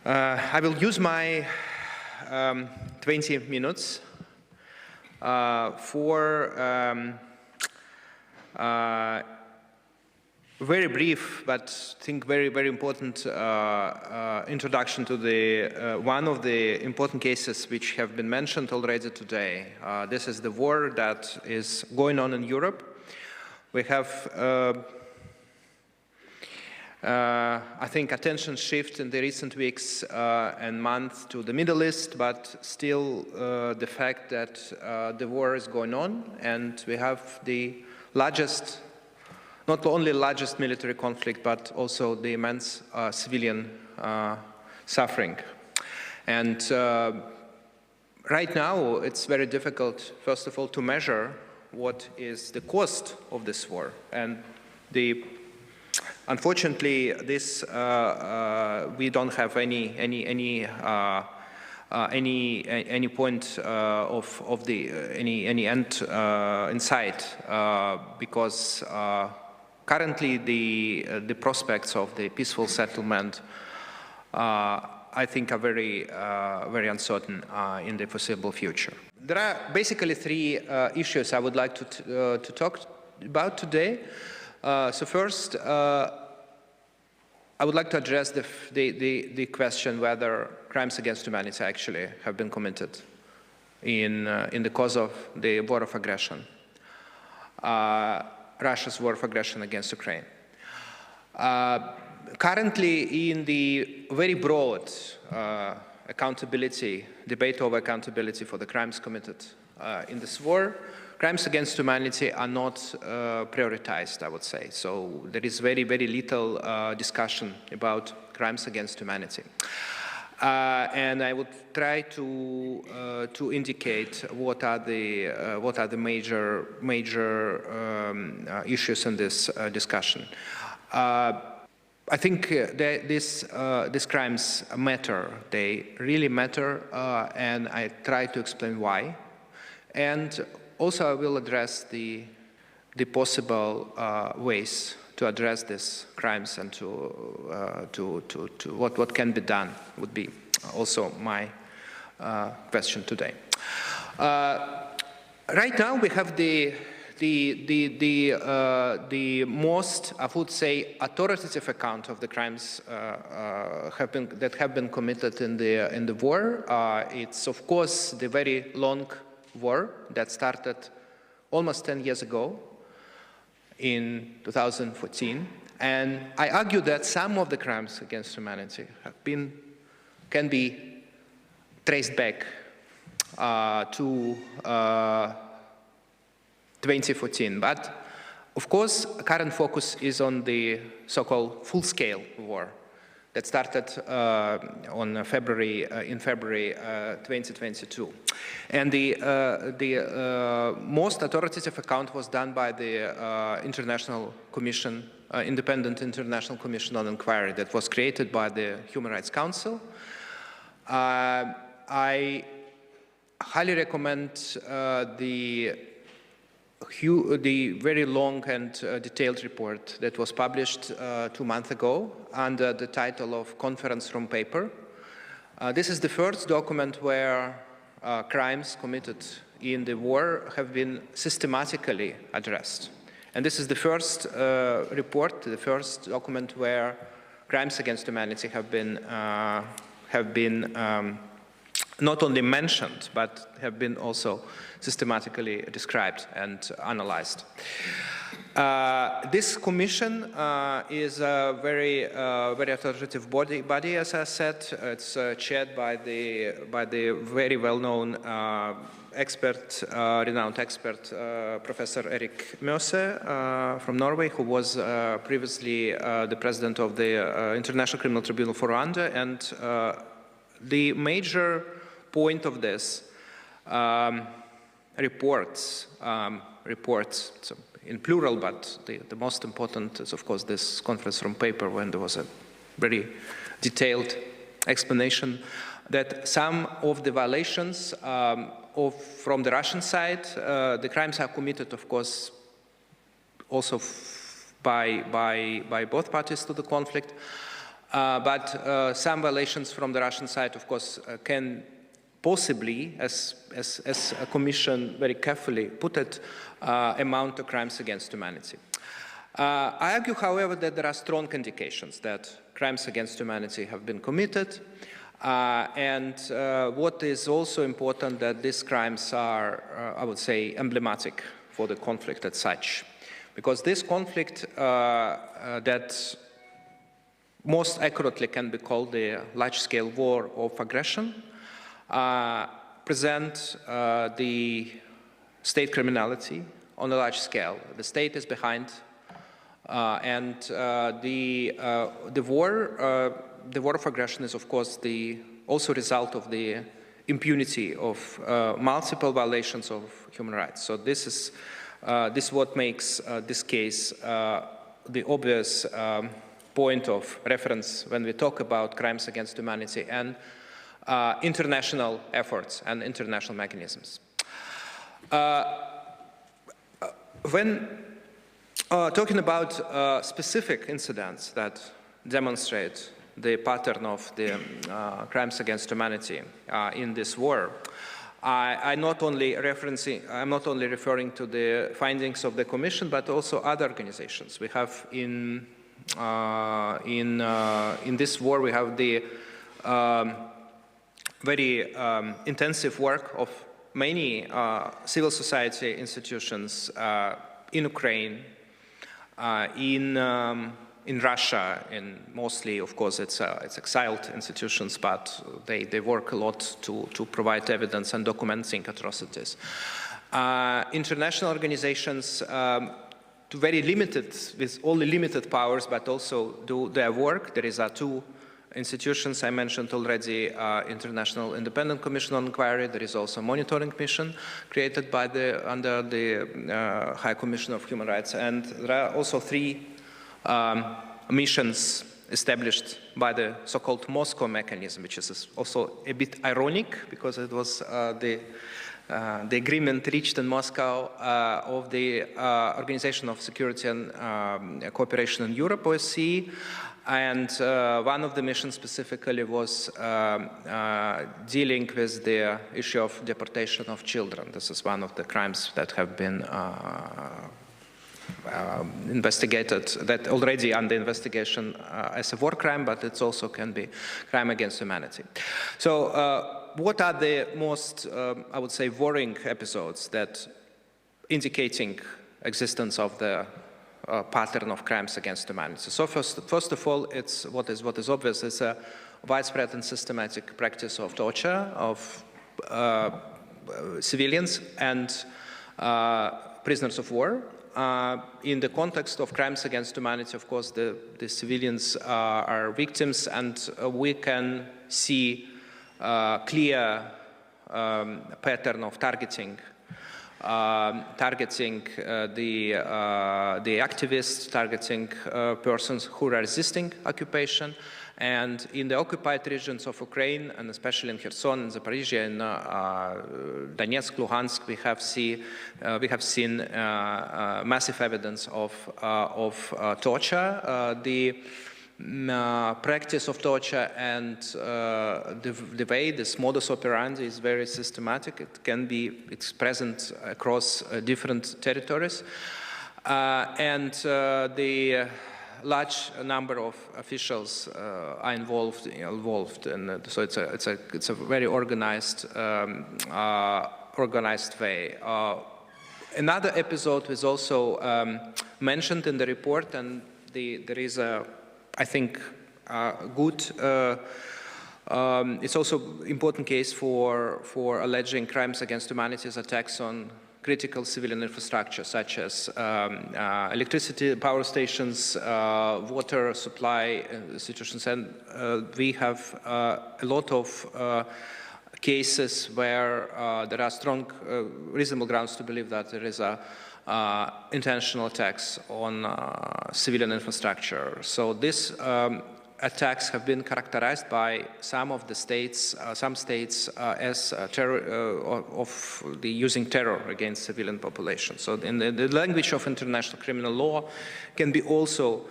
I will use my 20 minutes for very brief, but I think very important introduction to the one of the important cases which have been mentioned already today. This is the war that is going on in Europe. We have I think attention shift in the recent weeks and months to the Middle East, but still the fact that the war is going on, and we have the largest, not only largest military conflict, but also the immense civilian suffering. And right now, it's very difficult, first of all, to measure what is the cost of this war. And unfortunately, this we don't have any point of the any end in sight, because currently the prospects of the peaceful settlement I think are very in the foreseeable future. There are basically three issues I would like to talk about today. So first, I would like to address the question whether crimes against humanity actually have been committed in the cause of the war of aggression, Russia's war of aggression against Ukraine. Currently, in the very broad debate over accountability for the crimes committed in this war, crimes against humanity are not prioritized, I would say. So there is very little discussion about crimes against humanity. And I would try to indicate what are the major issues in this discussion. I think that these crimes matter. They really matter, and I try to explain why. And also, I will address the possible ways to address these crimes and to what can be done would be also my question today. Right now, we have the most, I would say, authoritative account of the crimes that have been committed in the war. It's of course the very long war that started almost 10 years ago in 2014, and I argue that some of the crimes against humanity can be traced back to 2014. But of course, current focus is on the so-called full-scale war that started in February 2022. And the most authoritative account was done by the International Commission, Independent International Commission on Inquiry that was created by the Human Rights Council. I highly recommend the very long and detailed report that was published 2 months ago under the title of Conference Room Paper. This is the first document where crimes committed in the war have been systematically addressed. And this is the first report, the first document where crimes against humanity have been not only mentioned, but have been also systematically described and analyzed. This commission is a very authoritative body, as I said. It's chaired by the very well-known renowned expert, Professor Erik Møse from Norway, who was previously the president of the International Criminal Tribunal for Rwanda. And the major point of this reports, so in plural, but the most important is, of course, this conference room paper, when there was a very detailed explanation that some of the violations from the Russian side, the crimes are committed, of course, also by both parties to the conflict. But some violations from the Russian side, of course, can possibly, as a commission very carefully put it, amount to crimes against humanity. I argue, however, that there are strong indications that crimes against humanity have been committed. And what is also important, that these crimes are, I would say, emblematic for the conflict as such. Because this conflict that most accurately can be called the large-scale war of aggression present the state criminality on a large scale. The state is behind, and the war of aggression is, of course, also the result of the impunity of multiple violations of human rights. So this is what makes this case the obvious point of reference when we talk about crimes against humanity and international efforts and international mechanisms. When talking about specific incidents that demonstrate the pattern of the crimes against humanity in this war, I'm not only referring to the findings of the Commission, but also other organizations. We have in this war, we have the very intensive work of many civil society institutions in Ukraine, in Russia, and mostly, of course, it's exiled institutions, but they work a lot to provide evidence and documenting atrocities. International organizations, very limited, with only limited powers, but also do their work. There is two institutions I mentioned already: International Independent Commission on Inquiry. There is also a monitoring mission created under the High Commission of Human Rights, and there are also 3 missions established by the so-called Moscow mechanism, which is also a bit ironic because it was the agreement reached in Moscow of the Organization of Security and Cooperation in Europe, OSCE, and one of the missions specifically was dealing with the issue of deportation of children. This is one of the crimes that have been investigated, that already under investigation as a war crime, but it also can be crime against humanity. So what are the most, I would say, worrying episodes that indicating existence of the pattern of crimes against humanity? So first of all, it's what is obvious is a widespread and systematic practice of torture of civilians and prisoners of war. In the context of crimes against humanity, of course, the civilians are victims, and we can see clear pattern of targeting the activists, targeting persons who are resisting occupation. And in the occupied regions of Ukraine, and especially in Kherson, in Zaporizhia, in Donetsk, Luhansk, we have seen massive evidence of torture. The practice of torture and the way this modus operandi is very systematic. It's present across different territories, and the large number of officials are involved, and so it's a very organized way. Another episode was also mentioned in the report, and there is a, I think, good. It's also important case for alleging crimes against humanity, attacks on critical civilian infrastructure, such as electricity power stations, water supply institutions, and we have a lot of cases where there are strong, reasonable grounds to believe that there is intentional attacks on civilian infrastructure. So these attacks have been characterized by some states as using terror against civilian population. So in the language of international criminal law can be also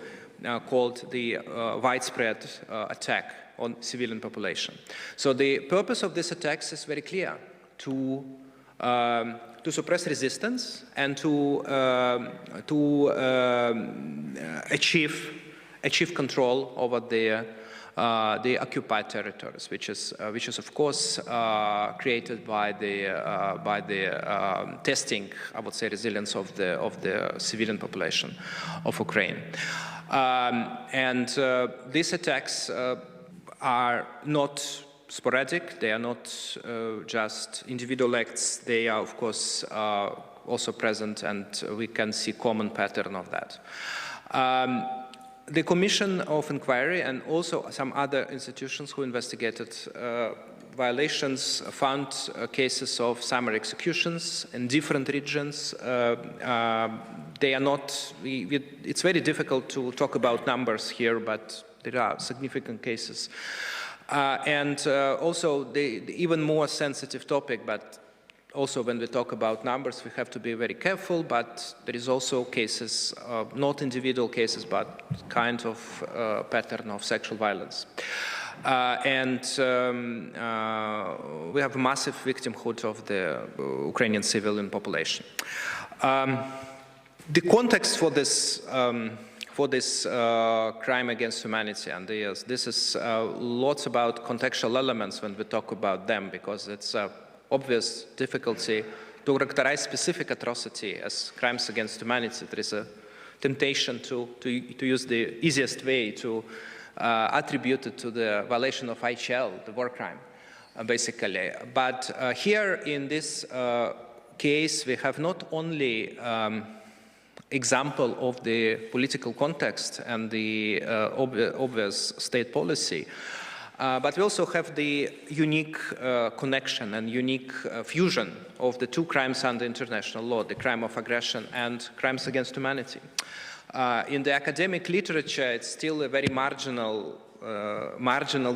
called the widespread attack on civilian population. So the purpose of these attacks is very clear: to suppress resistance and to achieve control over the occupied territories, which is of course created by the testing, I would say, resilience of the civilian population of Ukraine. These attacks are not sporadic. They are not just individual acts. They are, of course, also present, and we can see common pattern of that. The Commission of Inquiry and also some other institutions who investigated violations found cases of summary executions in different regions. They are not, it's very difficult to talk about numbers here, but there are significant cases. Also, the even more sensitive topic, but also when we talk about numbers, we have to be very careful, but there is also cases, not individual cases, but kind of pattern of sexual violence. We have a massive victimhood of the Ukrainian civilian population. The context for this crime against humanity, and this is lots about contextual elements when we talk about them, because it's obvious difficulty to characterize specific atrocity as crimes against humanity. There is a temptation to use the easiest way to attribute it to the violation of IHL, the war crime, basically. But here in this case, we have not only example of the political context and the obvious state policy, but we also have the unique connection and unique fusion of the two crimes under international law, the crime of aggression and crimes against humanity. In the academic literature, it's still a very marginal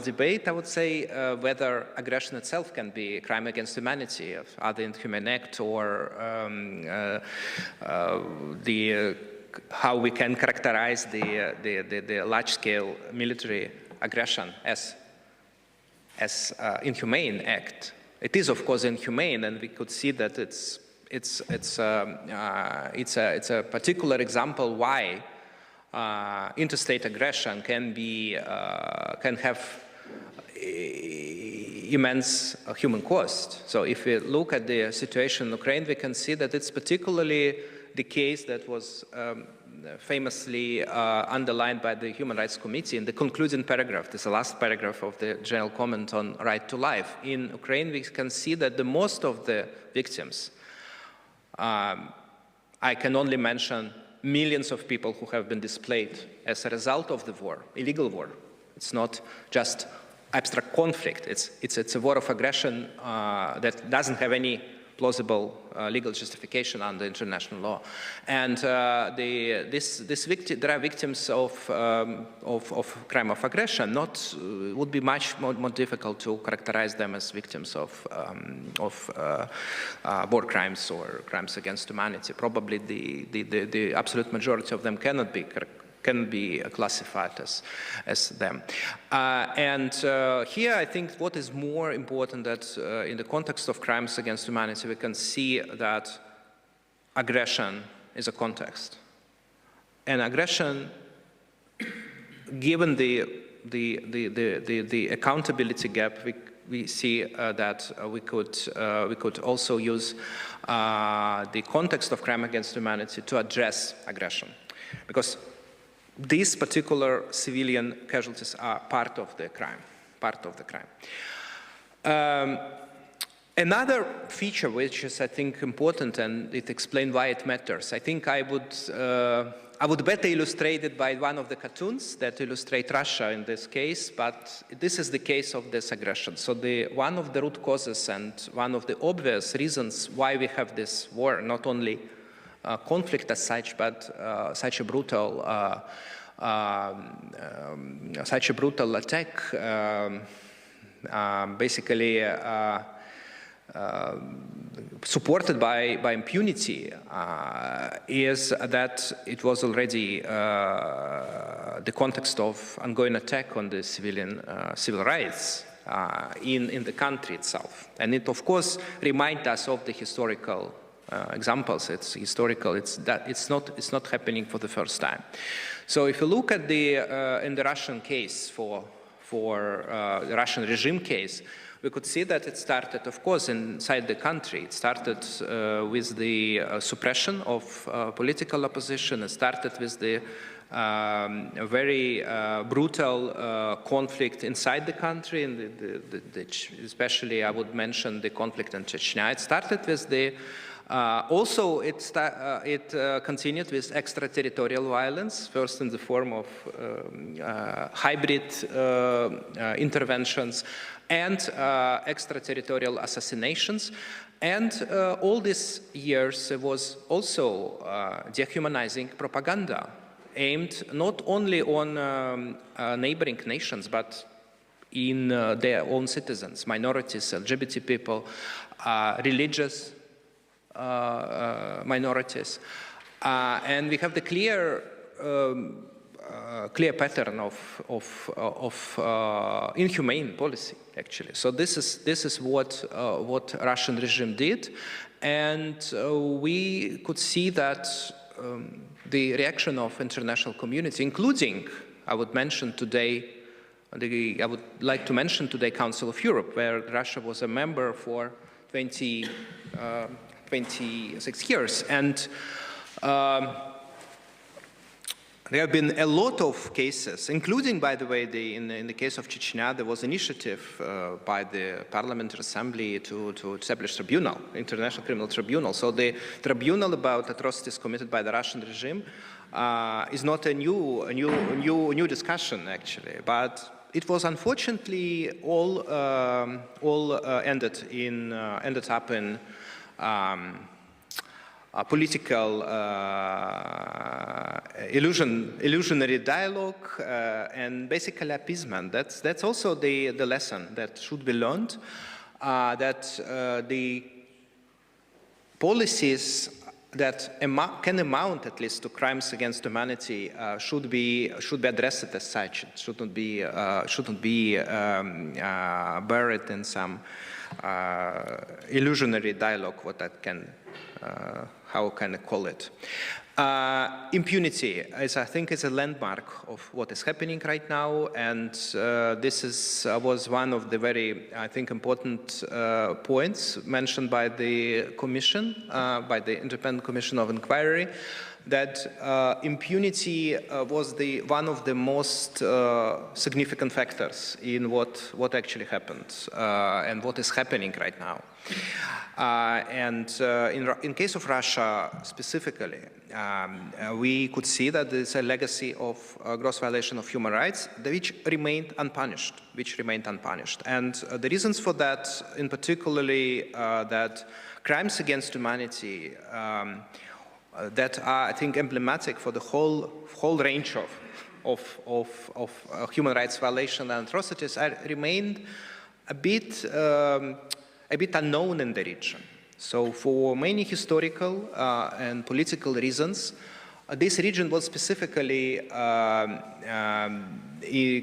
debate, I would say, whether aggression itself can be a crime against humanity, other inhumane act, or how we can characterize the large-scale military aggression as inhumane act. It is, of course, inhumane, and we could see that it's a particular example why interstate aggression can have immense human cost. So if we look at the situation in Ukraine, we can see that it's particularly the case that was famously underlined by the Human Rights Committee in the concluding paragraph. This is the last paragraph of the general comment on right to life. In Ukraine, we can see that the most of the victims, I can only mention millions of people who have been displaced as a result of the war, illegal war. It's not just abstract conflict. It's a war of aggression that doesn't have any plausible legal justification under international law. And there are victims of crime of aggression. Would be much more difficult to characterize them as victims of war crimes or crimes against humanity. Probably the absolute majority of them cannot be classified as them. Here I think what is more important that in the context of crimes against humanity, we can see that aggression is a context. And aggression, given the accountability gap, we see that we could also use the context of crime against humanity to address aggression. Because these particular civilian casualties are part of the crime, Another feature which is, I think, important, and it explains why it matters, I think I would better illustrate it by one of the cartoons that illustrate Russia in this case, but this is the case of this aggression. So one of the root causes and one of the obvious reasons why we have this war, not only conflict as such, but such a brutal attack, basically supported by impunity, is that it was already the context of ongoing attack on the civil rights in the country itself. And it, of course, reminds us of the historical examples. It's historical. It's not happening for the first time. So if you look at in the Russian case for the Russian regime case, we could see that it started, of course, inside the country. It started with the suppression of political opposition. It started with the very brutal conflict inside the country, and especially I would mention the conflict in Chechnya. It started with the also, it continued with extraterritorial violence, first in the form of hybrid interventions and extraterritorial assassinations. And all these years there was also dehumanizing propaganda aimed not only on neighboring nations, but in their own citizens, minorities, LGBT people, religious minorities. And we have the clear pattern of inhumane policy, actually. So this is what Russian regime did, and we could see that the reaction of international community, including, I would mention today, I would like to mention today Council of Europe, where Russia was a member for 26 years, and there have been a lot of cases, including, by the way, in the case of Chechnya, there was initiative by the Parliamentary Assembly to establish tribunal, International Criminal Tribunal. So the tribunal about atrocities committed by the Russian regime is not a new discussion, actually, but it was unfortunately all ended up in political illusionary dialogue and basically appeasement. That's also the lesson that should be learned, that the policies that can amount at least to crimes against humanity should be addressed as such. It shouldn't be buried in some illusionary dialogue, what that can, how can I call it? Impunity, I think, is a landmark of what is happening right now, and this was one of the very, I think, important points mentioned by the Commission, by the Independent Commission of Inquiry, that impunity was one of the most significant factors in what actually happened and what is happening right now. In case of Russia specifically, we could see that there's a legacy of gross violation of human rights which remained unpunished. And the reasons for that, in particularly that crimes against humanity that are, I think, emblematic for the whole range of human rights violation and atrocities remained a bit unknown in the region. So for many historical and political reasons, this region was specifically,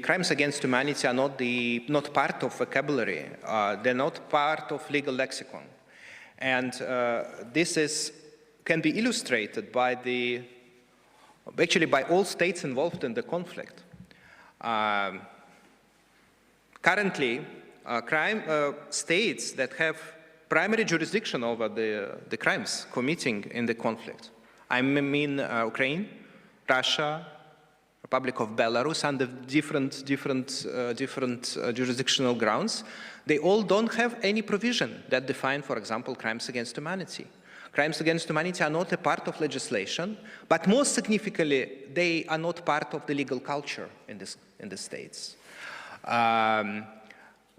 crimes against humanity are not part of vocabulary, they're not part of legal lexicon. And this can be illustrated by actually by all states involved in the conflict. Currently, states that have primary jurisdiction over the crimes committing in the conflict, I mean Ukraine, Russia, Republic of Belarus, under different jurisdictional grounds, they all don't have any provision that define, for example, crimes against humanity. Crimes against humanity are not a part of legislation, but most significantly, they are not part of the legal culture in the states.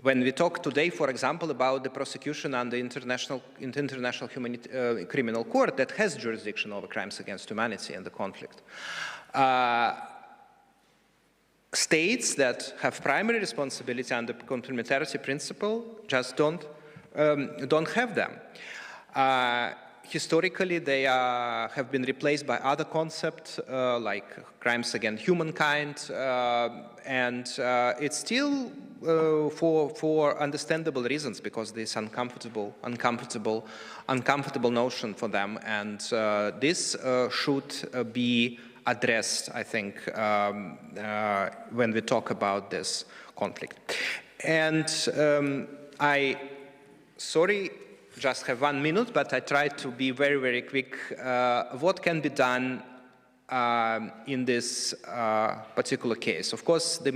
When we talk today, for example, about the prosecution under International Criminal Court that has jurisdiction over crimes against humanity in the conflict, states that have primary responsibility under complementarity principle just don't have them. historically, they have been replaced by other concepts like crimes against humankind, and it's still for understandable reasons, because this uncomfortable notion for them, and this should be addressed, I think, when we talk about this conflict. And sorry, just have 1 minute, but I try to be very, very quick. What can be done in this particular case? Of course, the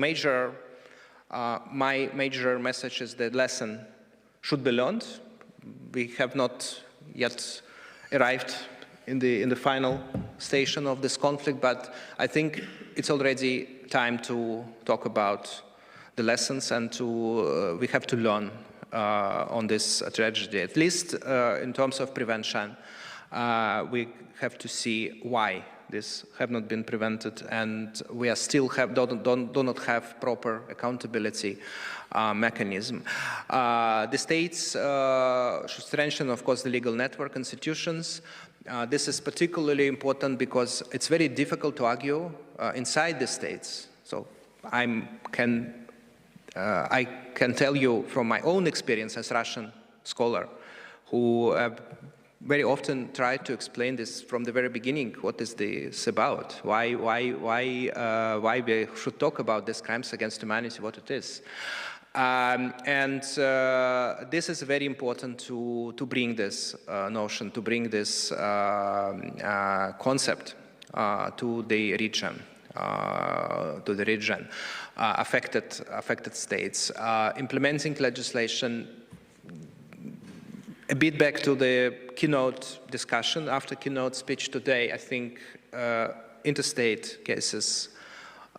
my major message is that lesson should be learned. We have not yet arrived in the final station of this conflict, but I think it's already time to talk about the lessons, and we have to learn on this tragedy. At least in terms of prevention, we have to see why this have not been prevented, and we are still do not have proper accountability mechanism. The states should strengthen, of course, the legal network institutions. This is particularly important because it's very difficult to argue inside the states. So I can tell you from my own experience as Russian scholar, who very often tried to explain this from the very beginning. What is this about? Why we should talk about these crimes against humanity? What it is? This is very important to bring this notion, to bring this concept to the region. Affected states. Implementing legislation, a bit back to the keynote discussion. After keynote speech today, I think interstate cases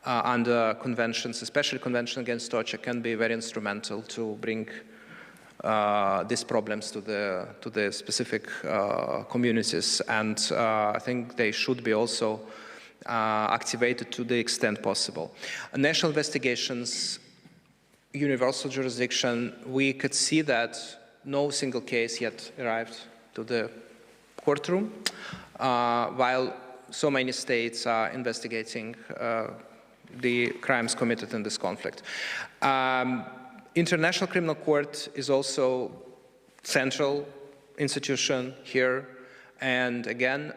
under conventions, especially Convention Against Torture, can be very instrumental to bring these problems to the specific communities. And I think they should be also activated to the extent possible. National investigations, universal jurisdiction, we could see that no single case yet arrived to the courtroom, while so many states are investigating the crimes committed in this conflict. International Criminal Court is also central institution here, and again,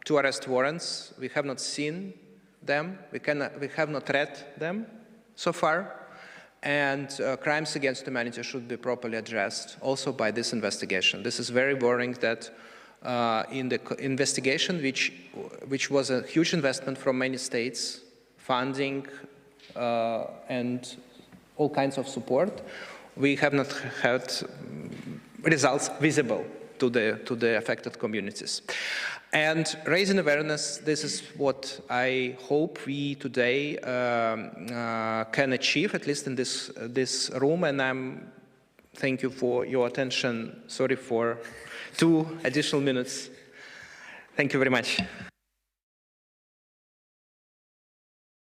2 arrest warrants. We have not seen them. We have not read them so far. And crimes against humanity should be properly addressed also by this investigation. This is very worrying that in the investigation, which was a huge investment from many states, funding and all kinds of support, we have not had results visible to the affected communities. And raising awareness, this is what I hope we today can achieve, at least in this room, and thank you for your attention. Sorry for 2 additional minutes. Thank you very much.